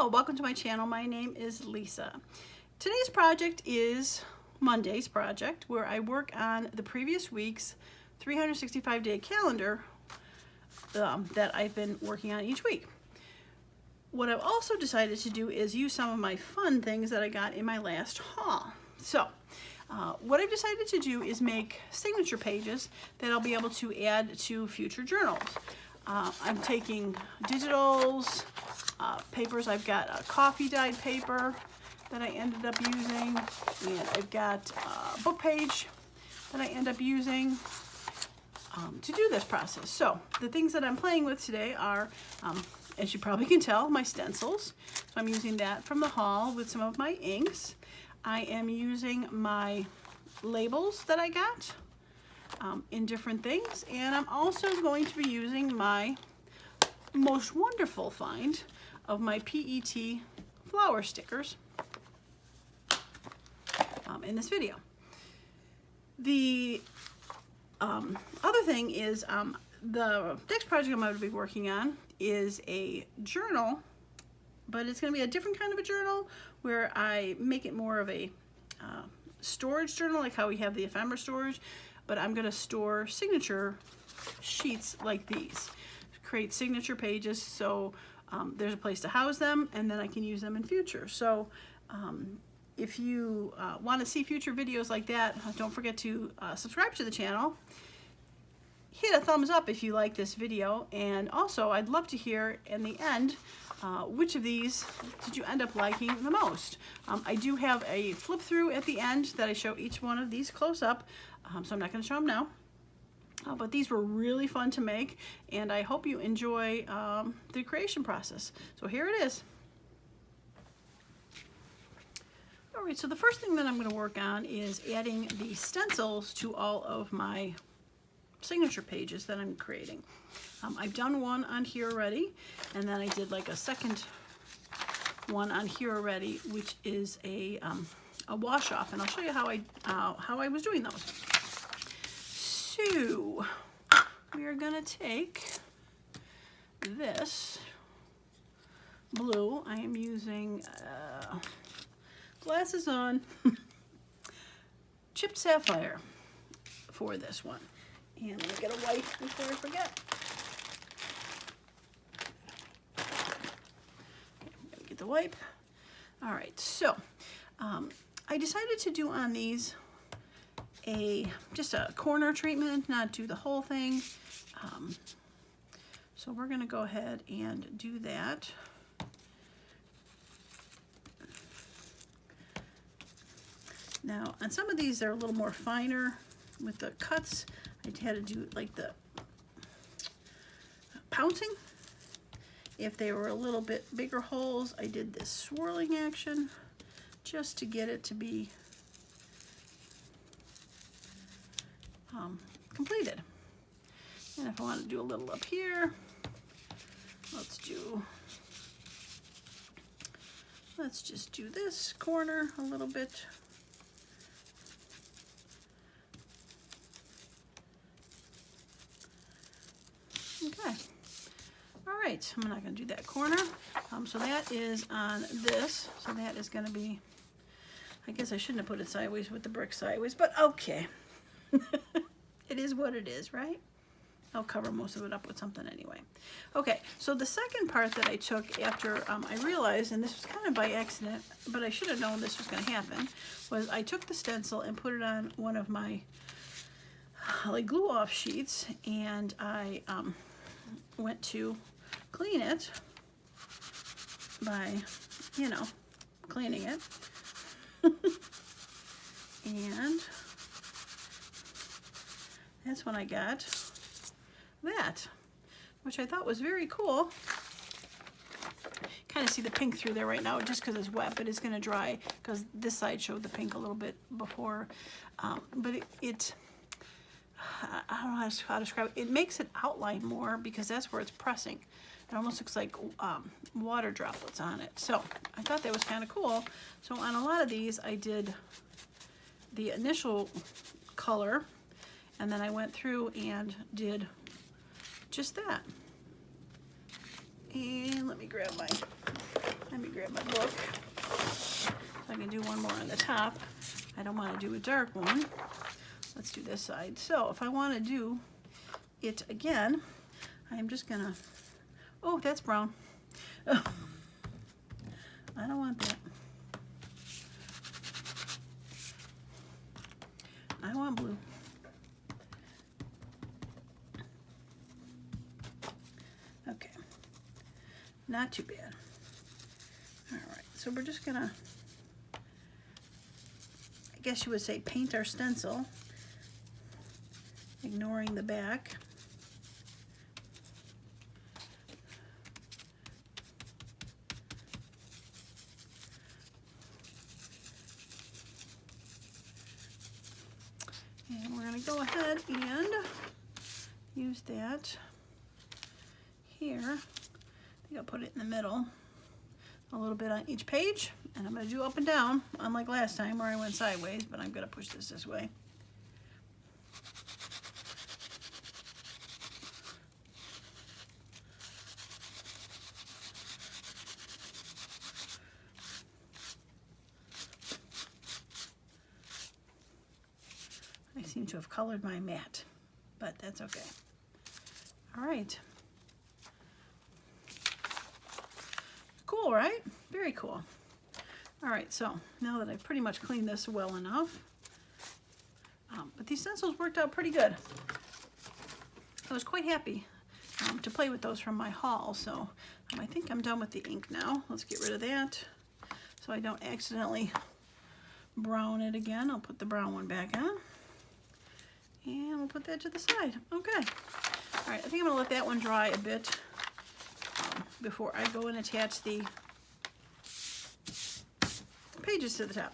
Hello, welcome to my channel. My name is Lisa. Today's project is Monday's project, where I work on the previous week's 365-day calendar that I've been working on each week. What I've also decided to do is use some of my fun things that I got in my last haul. So what I've decided to do is make signature pages that I'll be able to add to future journals. I'm taking digitals, papers. I've got a coffee dyed paper that I ended up using, and I've got a book page that I end up using to do this process. So the things that I'm playing with today are, as you probably can tell, my stencils. So I'm using that from the haul with some of my inks. I am using my labels that I got in different things, and I'm also going to be using my most wonderful find of my PET flower stickers in this video. The other thing is the next project I'm going to be working on is a journal, but it's going to be a different kind of a journal where I make it more of a storage journal, like how we have the ephemera storage, but I'm going to store signature sheets like these, create signature pages, so there's a place to house them, and then I can use them in future. So if you want to see future videos like that, don't forget to subscribe to the channel. Hit a thumbs up if you like this video, and also I'd love to hear in the end which of these did you end up liking the most. I do have a flip through at the end that I show each one of these close up, so I'm not going to show them now. But these were really fun to make, and I hope you enjoy the creation process. So here it is. All right, so the first thing that I'm going to work on is adding the stencils to all of my signature pages that I'm creating. I've done one on here already, and then I did like a second one on here already, which is a wash off, and I'll show you how I was doing those. So we are gonna take this blue. I am using glasses on chipped sapphire for this one. And let me get a wipe before I forget. Okay, I'm gonna get the wipe. All right, so I decided to do on these just a corner treatment, not do the whole thing. So we're gonna go ahead and do that. Now, on some of these, they're a little more finer with the cuts. I had to do like the pouncing. If they were a little bit bigger holes, I did this swirling action just to get it to be completed. And if I want to do a little up here, let's just do this corner a little bit. Okay, all right, I'm not going to do that corner. So that is on this, so that is going to be, I guess I shouldn't have put it sideways with the brick sideways, but okay. It is what it is, right? I'll cover most of it up with something anyway. Okay, so the second part that I took after I realized, and this was kind of by accident, but I should have known this was going to happen, was I took the stencil and put it on one of my like glue off sheets, and I went to clean it by, you know, cleaning it. And that's when I got that, which I thought was very cool. Kind of see the pink through there right now just because it's wet, but it's going to dry because this side showed the pink a little bit before. But I don't know how to describe it. It makes it outline more because that's where it's pressing. It almost looks like water droplets on it. So I thought that was kind of cool. So on a lot of these, I did the initial color, and then I went through and did just that. And let me grab my Let me grab my book so I can do one more on the top. I don't want to do a dark one. Let's do this side. So if I want to do it again, I'm just gonna, oh, that's brown. Oh, I don't want that. I want blue. Okay, not too bad. All right, so we're just gonna, I guess you would say, paint our stencil, ignoring the back. And we're going to go ahead and use that here. I think I'll put it in the middle, a little bit on each page, and I'm going to do up and down, unlike last time where I went sideways, but I'm going to push this way. I seem to have colored my mat, but that's okay. All right. Cool, right? Very cool. All right, so now that I've pretty much cleaned this well enough, but these stencils worked out pretty good. I was quite happy to play with those from my haul, so I think I'm done with the ink now. Let's get rid of that so I don't accidentally brown it again. I'll put the brown one back on. And we'll put that to the side. Okay. All right, I think I'm gonna let that one dry a bit before I go and attach the pages to the top.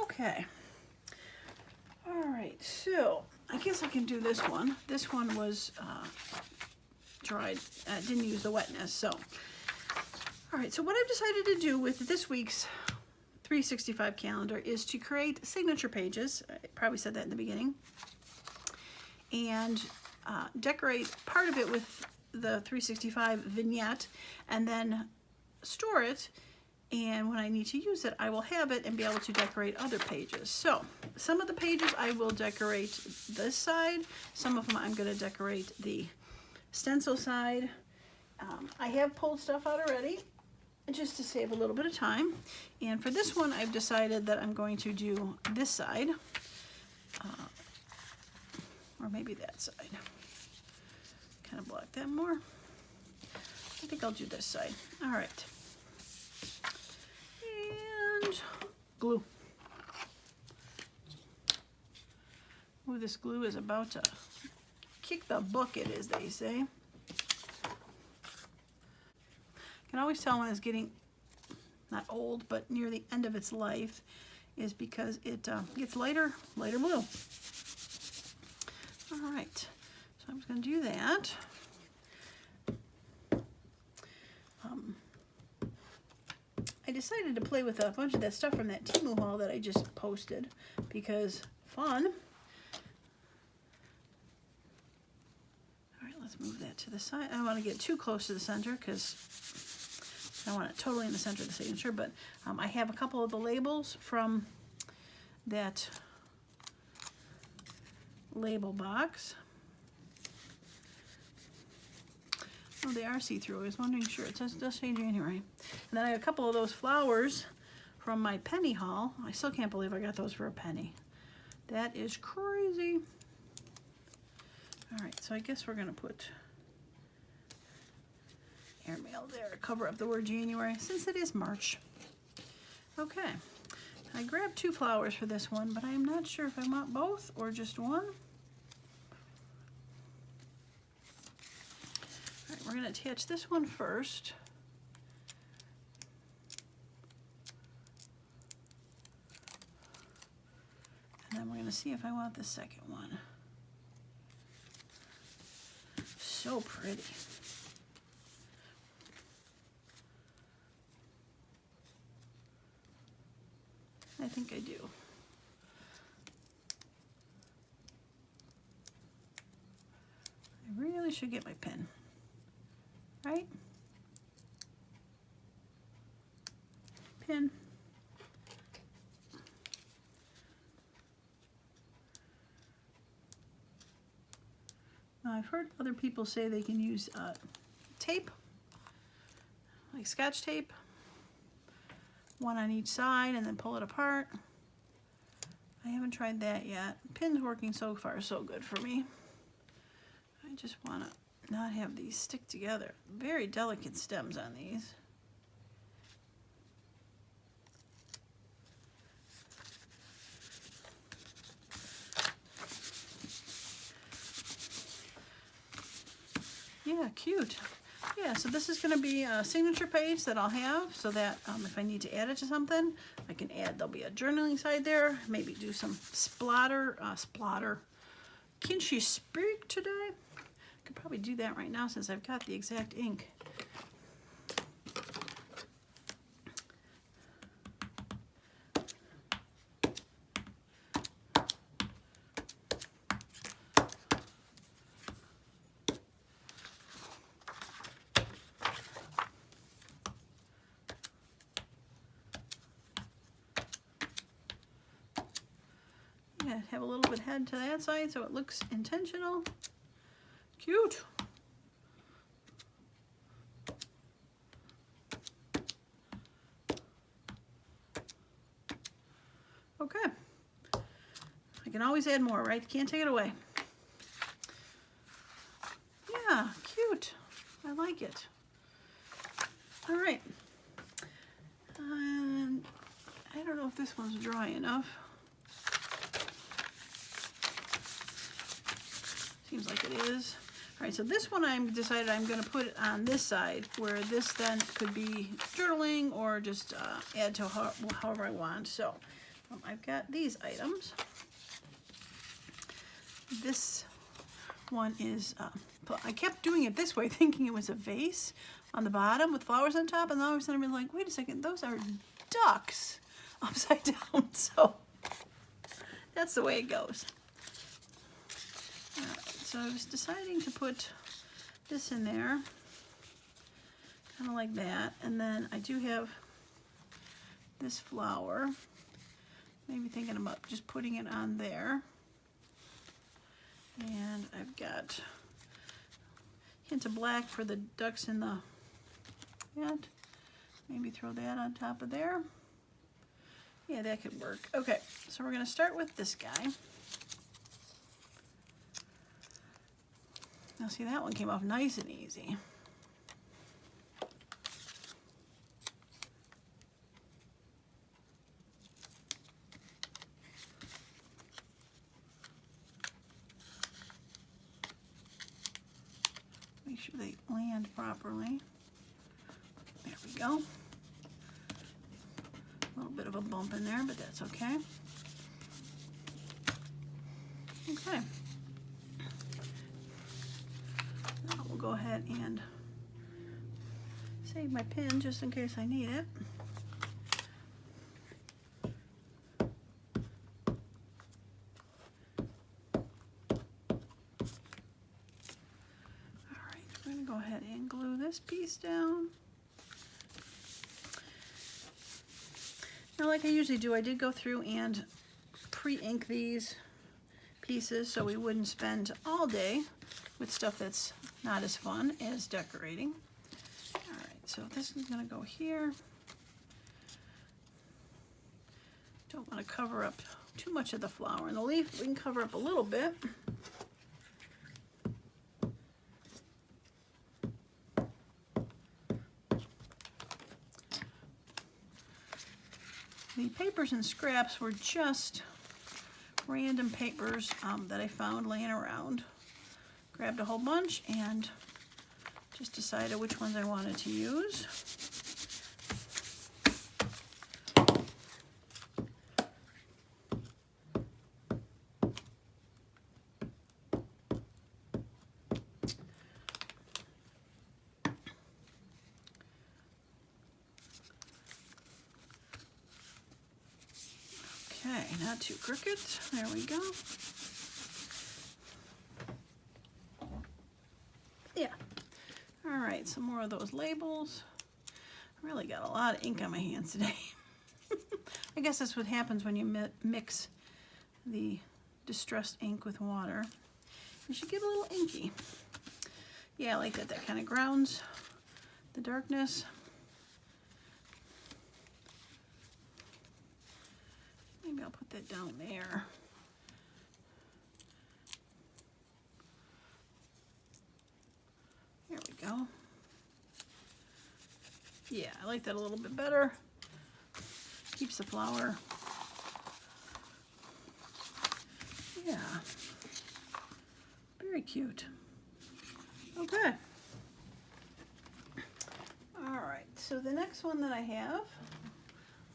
Okay. All right, so I guess I can do this one. This one was dried, didn't use the wetness, so. All right, so what I've decided to do with this week's 365 calendar is to create signature pages. I probably said that in the beginning. And decorate part of it with the 365 vignette and then store it. And when I need to use it, I will have it and be able to decorate other pages. So some of the pages I will decorate this side. Some of them I'm going to decorate the stencil side. I have pulled stuff out already, just to save a little bit of time. And for this one, I've decided that I'm going to do this side, or maybe that side. Kind of block that more. I think I'll do this side. All right. And glue. Ooh, this glue is about to kick the bucket, as they say. You can always tell when it's getting, not old, but near the end of its life, is because it gets lighter blue. All right, so I'm just going to do that. I decided to play with a bunch of that stuff from that Temu Haul that I just posted because fun. All right, let's move that to the side. I don't want to get too close to the center because I want it totally in the center of the signature, but I have a couple of the labels from that label box. Oh, they are see-through. I was wondering, sure, it does say January. And then I have a couple of those flowers from my penny haul. I still can't believe I got those for a penny. That is crazy. All right, so I guess we're gonna put airmail there, cover up the word January, since it is March. Okay, I grabbed 2 flowers for this one, but I am not sure if I want both or just one. All right, we're gonna attach this one first. And then we're gonna see if I want the second one. So pretty. I think I do. I really should get my pen, right? pin. Now, I've heard other people say they can use tape, like Scotch tape, one on each side and then pull it apart. I haven't tried that yet. Pin's working so far so good for me. I just want to not have these stick together. Very delicate stems on these. Yeah, cute. Yeah, so this is going to be a signature page that I'll have so that if I need to add it to something, I can add, there'll be a journaling side there, maybe do some splatter. Can she speak today? I could probably do that right now since I've got the exact ink. Yeah, have a little bit head to that side so it looks intentional. Cute. Okay. I can always add more, right? Can't take it away. Yeah, cute. I like it. All right. And I don't know if this one's dry enough. Seems like it is. All right, so this one I'm decided I'm going to put it on this side where this then could be journaling or just add to however I want. So I've got these items. This one is, I kept doing it this way thinking it was a vase on the bottom with flowers on top, and then all of a sudden I'm like, wait a second, those are ducks upside down. So that's the way it goes. So I was deciding to put this in there, kind of like that, and then I do have this flower, maybe thinking about just putting it on there, and I've got a hint of black for the ducks in the head, maybe throw that on top of there. Yeah, that could work. Okay, so we're going to start with this guy. Now see, that one came off nice and easy. Make sure they land properly. There we go. A little bit of a bump in there, but that's okay. Okay. We'll go ahead and save my pen just in case I need it. Alright, we're going to go ahead and glue this piece down. Now, like I usually do, I did go through and pre-ink these pieces so we wouldn't spend all day with stuff that's not as fun as decorating. All right, so this is going to go here. Don't want to cover up too much of the flower and the leaf. We can cover up a little bit. The papers and scraps were just random papers that I found laying around. Grabbed a whole bunch and just decided which ones I wanted to use. Okay, not too crooked. There we go. Yeah. All right, some more of those labels. I really got a lot of ink on my hands today. I guess that's what happens when you mix the distressed ink with water. You should get a little inky. Yeah, I like that. That kind of grounds the darkness. Maybe I'll put that down there. There we go. Yeah, I like that a little bit better. Keeps the flower. Yeah. Very cute. Okay. All right, so the next one that I have, I'll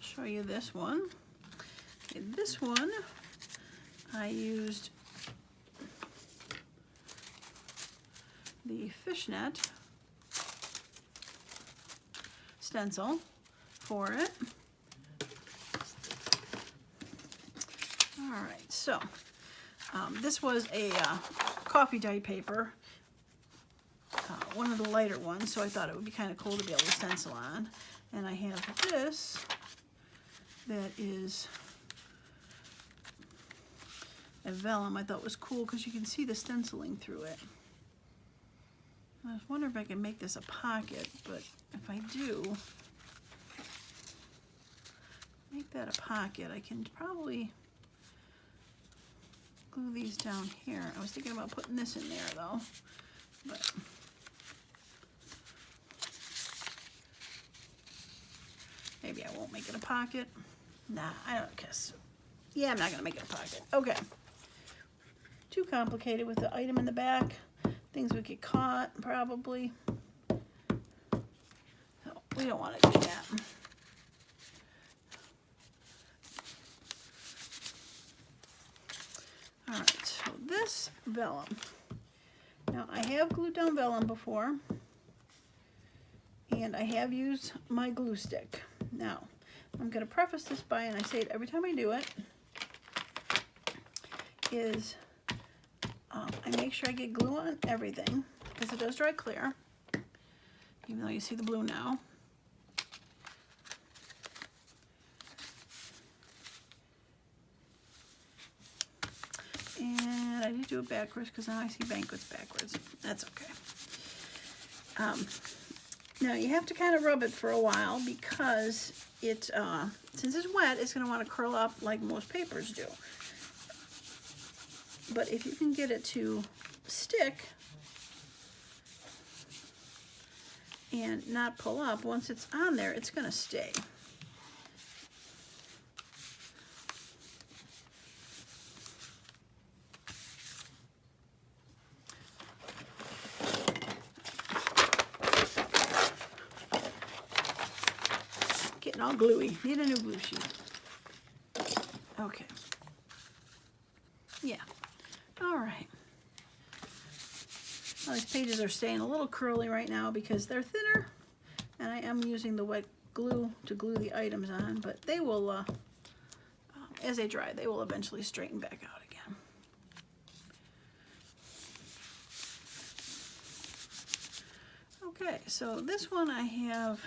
show you this one. Okay, this one, I used the fishnet stencil for it. All right, so this was a coffee dye paper, one of the lighter ones, so I thought it would be kind of cool to be able to stencil on. And I have this that is a vellum. I thought was cool because you can see the stenciling through it. I was wondering if I can make this a pocket, but if I do make that a pocket, I can probably glue these down here. I was thinking about putting this in there though, but maybe I won't make it a pocket. Nah, I don't guess. Yeah, I'm not gonna make it a pocket. Okay. Too complicated with the item in the back. Things would get caught, probably. So we don't want to do that. All right, so this vellum. Now I have glued down vellum before, and I have used my glue stick. Now, I'm going to preface this by, and I say it every time I do it, is I make sure I get glue on everything, because it does dry clear, even though you see the blue now. And I did do it backwards, because now I see banquets backwards. That's okay. Now you have to kind of rub it for a while, because it, since it's wet, it's going to want to curl up like most papers do. But if you can get it to stick and not pull up, once it's on there, it's going to stay. Getting all gluey. Need a new glue sheet. Okay. Yeah. All right. Well, these pages are staying a little curly right now because they're thinner, and I am using the wet glue to glue the items on, but they will, as they dry, they will eventually straighten back out again. Okay, so this one I have,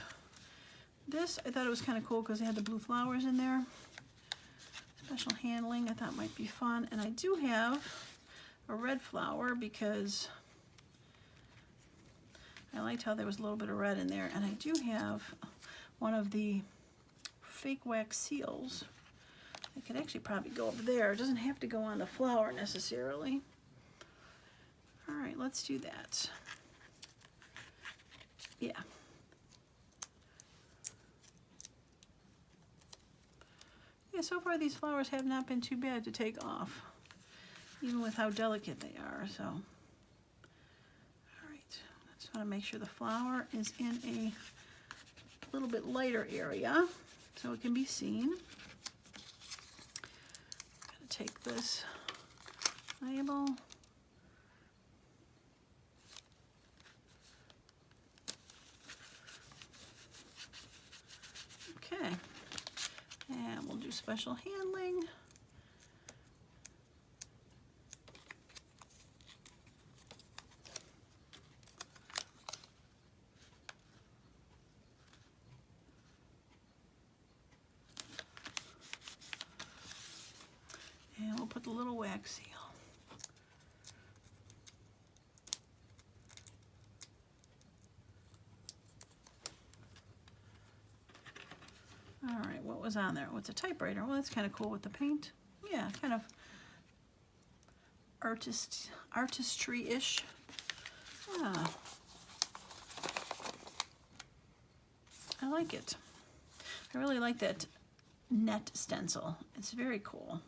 this, I thought it was kind of cool because it had the blue flowers in there. Special handling, I thought might be fun. And I do have a red flower because I liked how there was a little bit of red in there. And I do have one of the fake wax seals. I could actually probably go up there. It doesn't have to go on the flower necessarily. All right, let's do that. Yeah. Yeah, so far these flowers have not been too bad to take off, even with how delicate they are, so. All right, I just want to make sure the flower is in a little bit lighter area so it can be seen. I'm going to take this label. Okay. And we'll do special handling. put the little wax seal. All right, what was on there? What's a typewriter? Well, that's kind of cool with the paint. Yeah, kind of artistry-ish. Yeah. I like it. I really like that net stencil. It's very cool.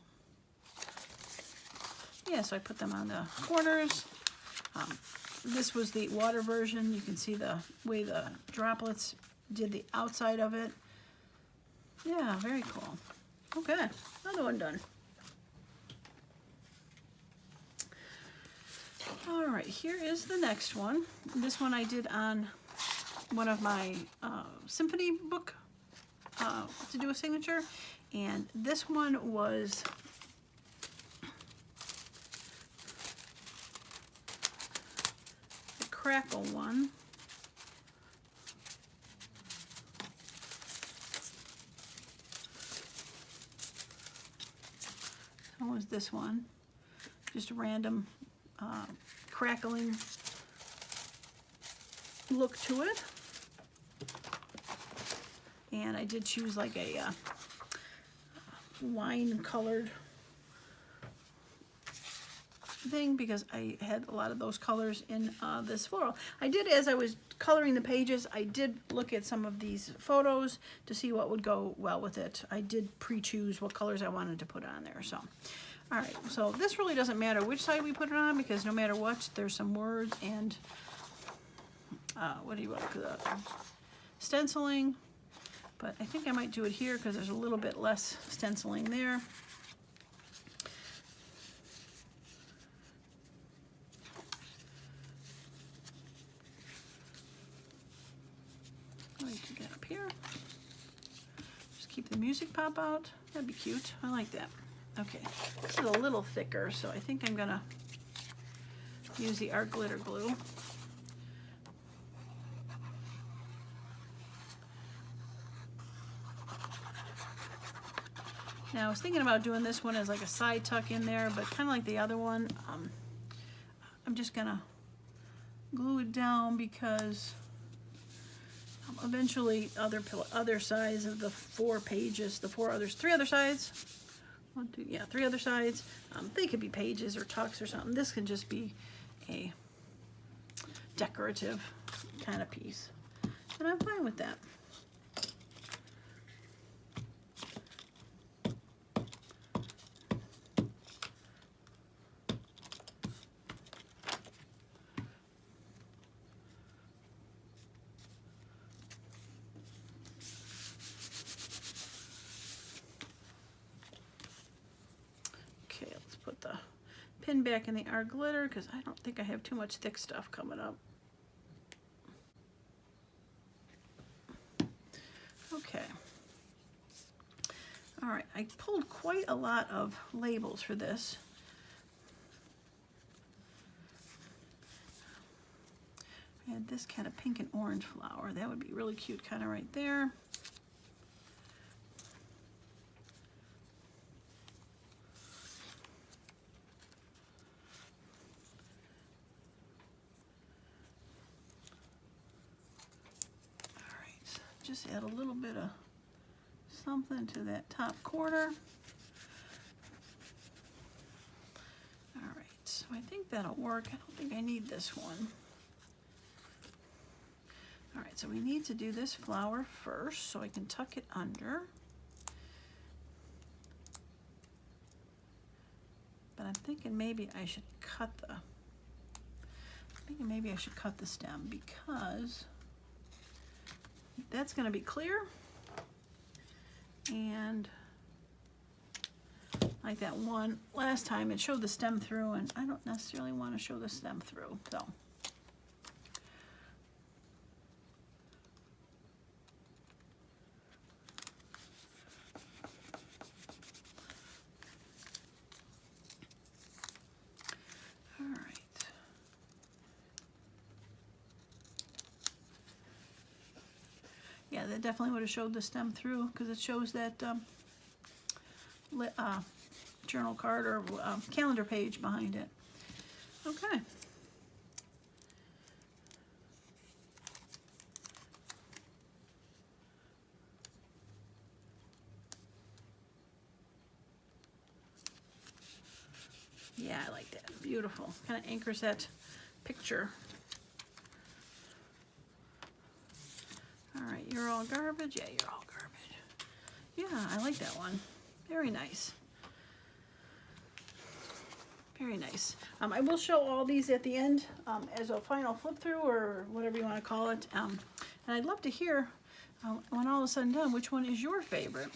Yeah, so I put them on the corners. This was the water version. You can see the way the droplets did the outside of it. Yeah, very cool. Okay, another one done. All right, here is the next one. This one I did on one of my symphony book to do a signature, and this one was the crackle one. So was this one, just a random crackling look to it. And I did choose like a wine colored thing because I had a lot of those colors in this floral. I did, as I was coloring the pages, I did look at some of these photos to see what would go well with it. I did pre-choose what colors I wanted to put on there. So, all right, so this really doesn't matter which side we put it on because no matter what, there's some words and what do you want? Stenciling. But I think I might do it here because there's a little bit less stenciling there. Let me do that up here. Just keep the music pop out. That'd be cute. I like that. Okay, this is a little thicker, so I think I'm gonna use the art glitter glue. Now I was thinking about doing this one as like a side tuck in there, but kind of like the other one, I'm just gonna glue it down because eventually other sides of the 4 pages, three other sides, 1, 2, yeah, 3 other sides, they could be pages or tucks or something. This can just be a decorative kind of piece, and I'm fine with that. Pin back in the art glitter because I don't think I have too much thick stuff coming up. Okay. All right, I pulled quite a lot of labels for this. I had this kind of pink and orange flower. That would be really cute, kind of right there. Just add a little bit of something to that top corner. All right, so I think that'll work. I don't think I need this one. All right, so we need to do this flower first so I can tuck it under. But I'm thinking maybe I should cut the stem because that's going to be clear, and like that one last time, it showed the stem through, and I don't necessarily want to show the stem through. So all right. Yeah, that definitely would have showed the stem through because it shows that journal card or calendar page behind it. Okay. Yeah, I like that. Beautiful. Kind of anchors that picture. All right, you're all garbage. Yeah, you're all garbage. Yeah, I like that one. Very nice. Very nice. I will show all these at the end as a final flip through or whatever you want to call it. And I'd love to hear when all is said and done, which one is your favorite?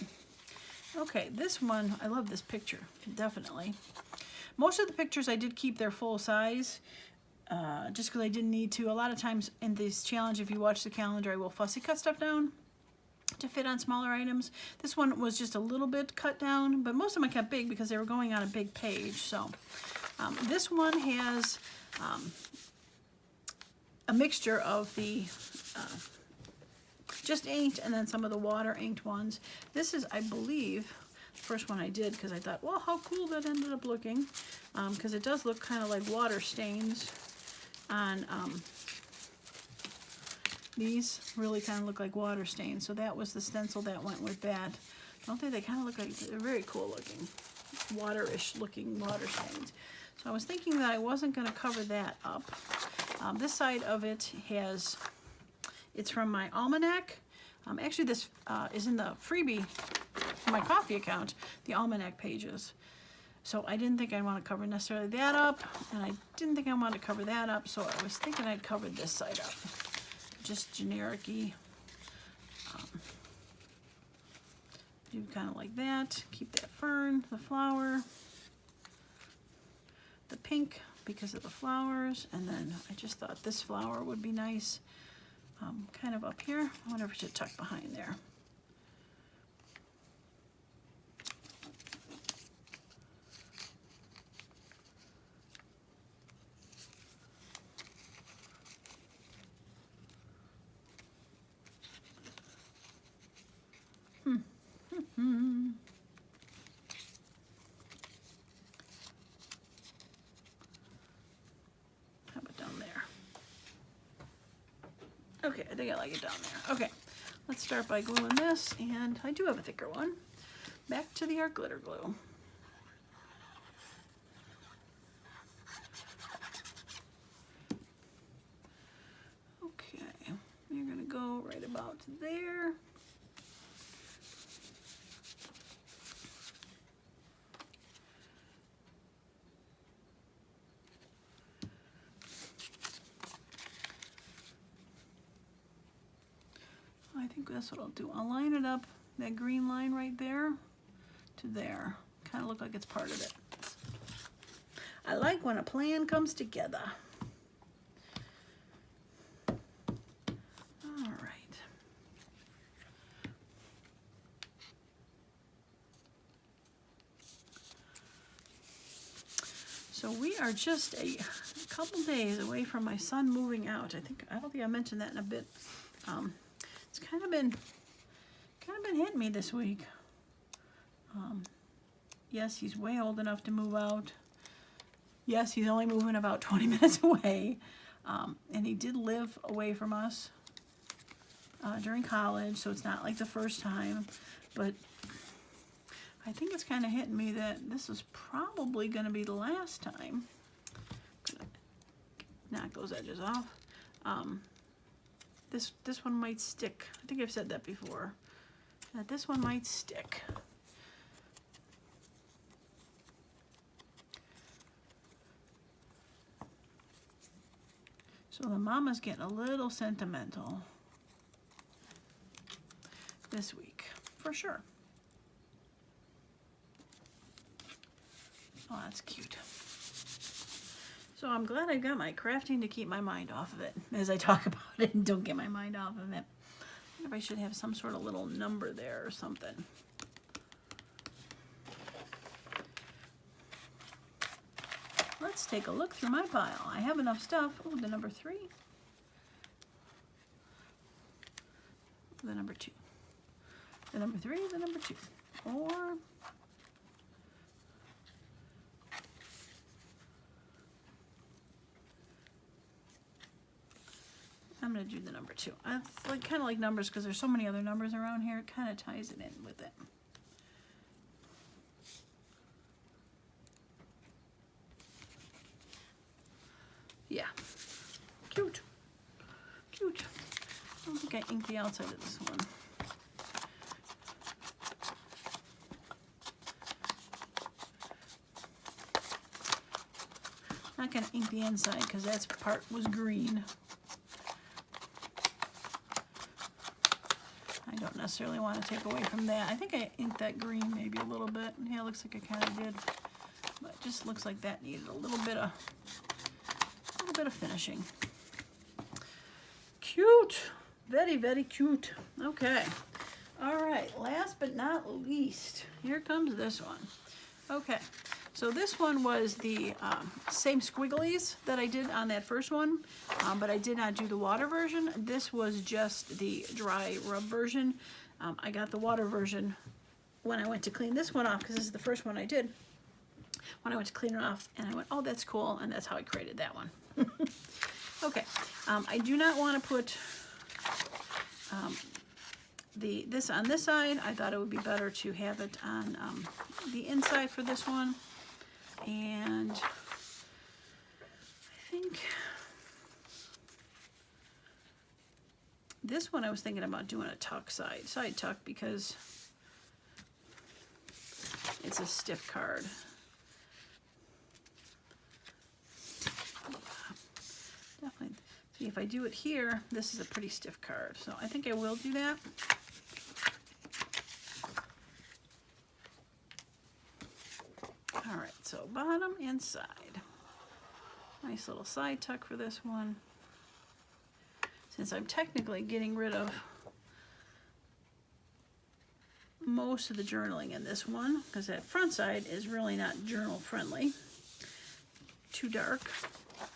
Okay, this one, I love this picture, definitely. Most of the pictures I did keep their full size, just because I didn't need to. A lot of times in this challenge, if you watch the calendar, I will fussy cut stuff down to fit on smaller items. This one was just a little bit cut down, but most of them I kept big because they were going on a big page. So this one has a mixture of the just inked and then some of the water inked ones. This is, I believe, the first one I did because I thought, well, how cool that ended up looking, because it does look kind of like water stains on these. Really kind of look like water stains. So that was the stencil that went with that. Don't they kind of look like, they're very cool looking, waterish looking water stains. So I was thinking that I wasn't going to cover that up. This side of it has, it's from my almanac. Actually, this is in the freebie for my coffee account, the almanac pages. So I didn't think I'd want to cover necessarily that up, and I didn't think I wanted to cover that up, so I was thinking I'd cover this side up. Just generic-y. Do kind of like that. Keep that fern, the flower, the pink because of the flowers, and then I just thought this flower would be nice. Kind of up here. I wonder if I should tuck behind there. How about down there? Okay, I think I like it down there. Okay, let's start by gluing this, and I do have a thicker one. Back to the art glitter glue. Okay, you're gonna go right about there. I think that's what I'll do. I'll line it up, that green line right there to there. Kind of look like it's part of it. I like when a plan comes together. All right. So we are just a couple days away from my son moving out. I don't think I mentioned that in a bit. It's kind of been hitting me this week. Yes, he's way old enough to move out. Yes, he's only moving about 20 minutes away. And he did live away from us during college, so it's not like the first time. But I think it's kind of hitting me that this is probably going to be the last time. Knock those edges off. This one might stick. I think I've said that before. That this one might stick. So the mama's getting a little sentimental this week, for sure. Oh, that's cute. So I'm glad I got my crafting to keep my mind off of it as I talk about it and don't get my mind off of it. I wonder if I should have some sort of little number there or something. Let's take a look through my pile. I have enough stuff. Oh, the number 3. The number 2. The number 3, the number 2. Or I'm going to do the number 2. I kind of like numbers because there's so many other numbers around here. It kind of ties it in with it. Yeah. Cute. Cute. I don't think I inked the outside of this one. Not going to ink the inside because that part was green. I don't necessarily want to take away from that. I think I inked that green maybe a little bit. Yeah, it looks like I kind of did. But it just looks like that needed a little bit of finishing. Cute. Very, very cute. Okay. All right. Last but not least, here comes this one. Okay. So this one was the same squigglies that I did on that first one, but I did not do the water version. This was just the dry rub version. I got the water version when I went to clean this one off, because this is the first one I did. When I went to clean it off, and I went, oh, that's cool, and that's how I created that one. Okay, I do not want to put this on this side. I thought it would be better to have it on the inside for this one. And I think this one I was thinking about doing a tuck side tuck, because it's a stiff card. Definitely. See, if I do it here, this is a pretty stiff card. So I think I will do that. All right, so bottom and side. Nice little side tuck for this one. Since I'm technically getting rid of most of the journaling in this one, because that front side is really not journal friendly. Too dark.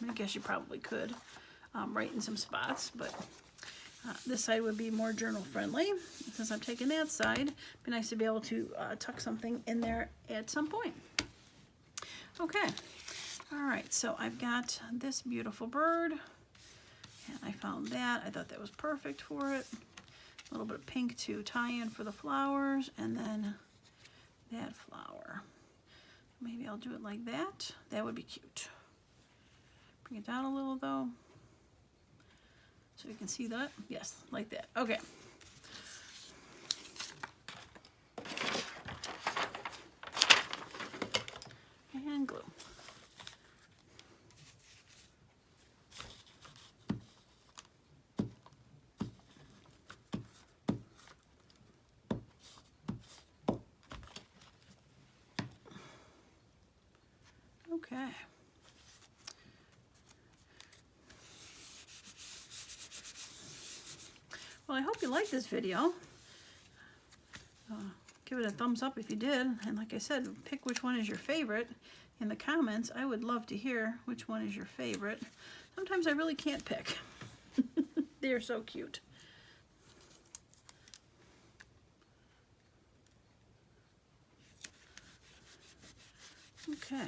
I guess you probably could write in some spots, but this side would be more journal friendly. Since I'm taking that side, it'd be nice to be able to tuck something in there at some point. Okay, all right, so I've got this beautiful bird, and I found that. I thought that was perfect for it. A little bit of pink to tie in for the flowers, and then that flower. Maybe I'll do it like that. That would be cute. Bring it down a little though, so you can see that. Yes, like that. Okay. And glue. Okay. Well, I hope you liked this video. Give it a thumbs up if you did, and like I said, pick which one is your favorite in the comments. I would love to hear which one is your favorite. Sometimes I really can't pick. They're so cute. Okay,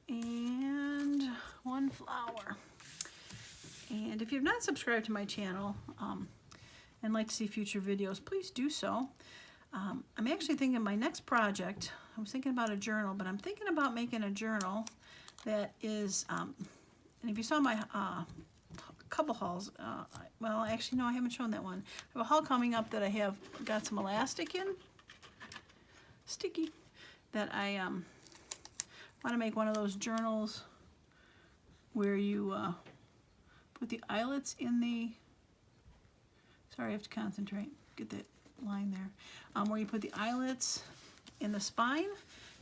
and one flower. And if you've not subscribed to my channel and like to see future videos, please do so. I'm actually thinking my next project, I was thinking about a journal, but I'm thinking about making a journal that is, and if you saw my couple hauls, well, actually, no, I haven't shown that one. I have a haul coming up that I have got some elastic in, sticky, that I want to make one of those journals where you put the eyelets in the, sorry, I have to concentrate, get that line there, where you put the eyelets in the spine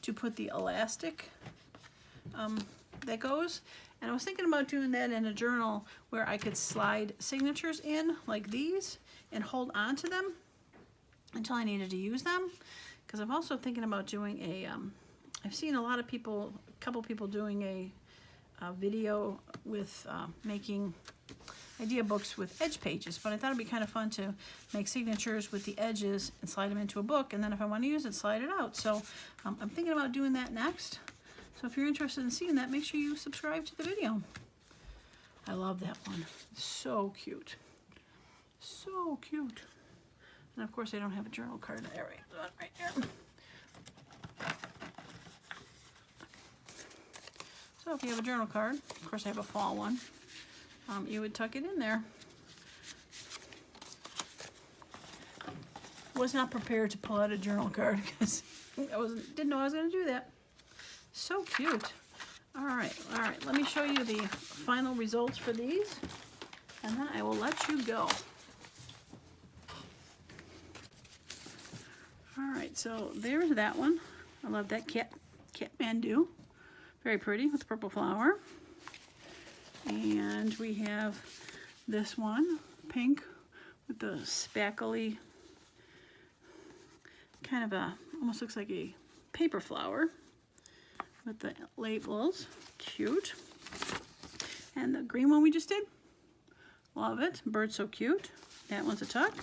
to put the elastic that goes. And I was thinking about doing that in a journal where I could slide signatures in like these and hold on to them until I needed to use them. Because I'm also thinking about doing a, I've seen a lot of people, a couple people doing a video with making idea books with edge pages, but I thought it'd be kind of fun to make signatures with the edges and slide them into a book, and then if I want to use it, slide it out. So I'm thinking about doing that next. So if you're interested in seeing that, make sure you subscribe to the video. I love that one. So cute. So cute. And of course I don't have a journal card there, right here. So if you have a journal card, of course I have a fall one, you would tuck it in there. Was not prepared to pull out a journal card because didn't know I was going to do that. So cute. All right, let me show you the final results for these, and then I will let you go. All right, so there's that one. I love that Kathmandu. Very pretty with the purple flower. And we have this one, pink, with the spackly, kind of almost looks like a paper flower with the labels. Cute. And the green one we just did. Love it. Bird's so cute. That one's a tuck.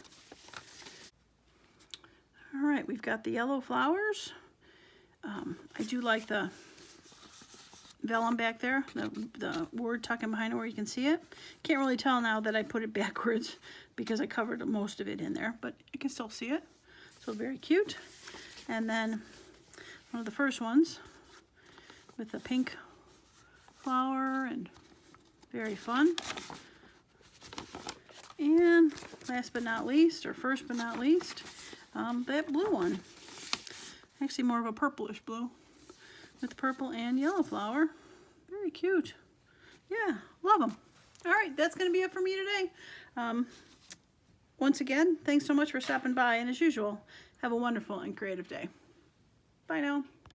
All right, we've got the yellow flowers. I do like the vellum back there, the word tucking behind it where you can see it. Can't really tell now that I put it backwards because I covered most of it in there, but you can still see it. So very cute. And then one of the first ones with the pink flower, and very fun. And last but not least, or first but not least, that blue one. Actually more of a purplish blue with purple and yellow flower. Very cute. Yeah, love them. All right, that's going to be it for me today. Once again, thanks so much for stopping by, and as usual, have a wonderful and creative day. Bye now.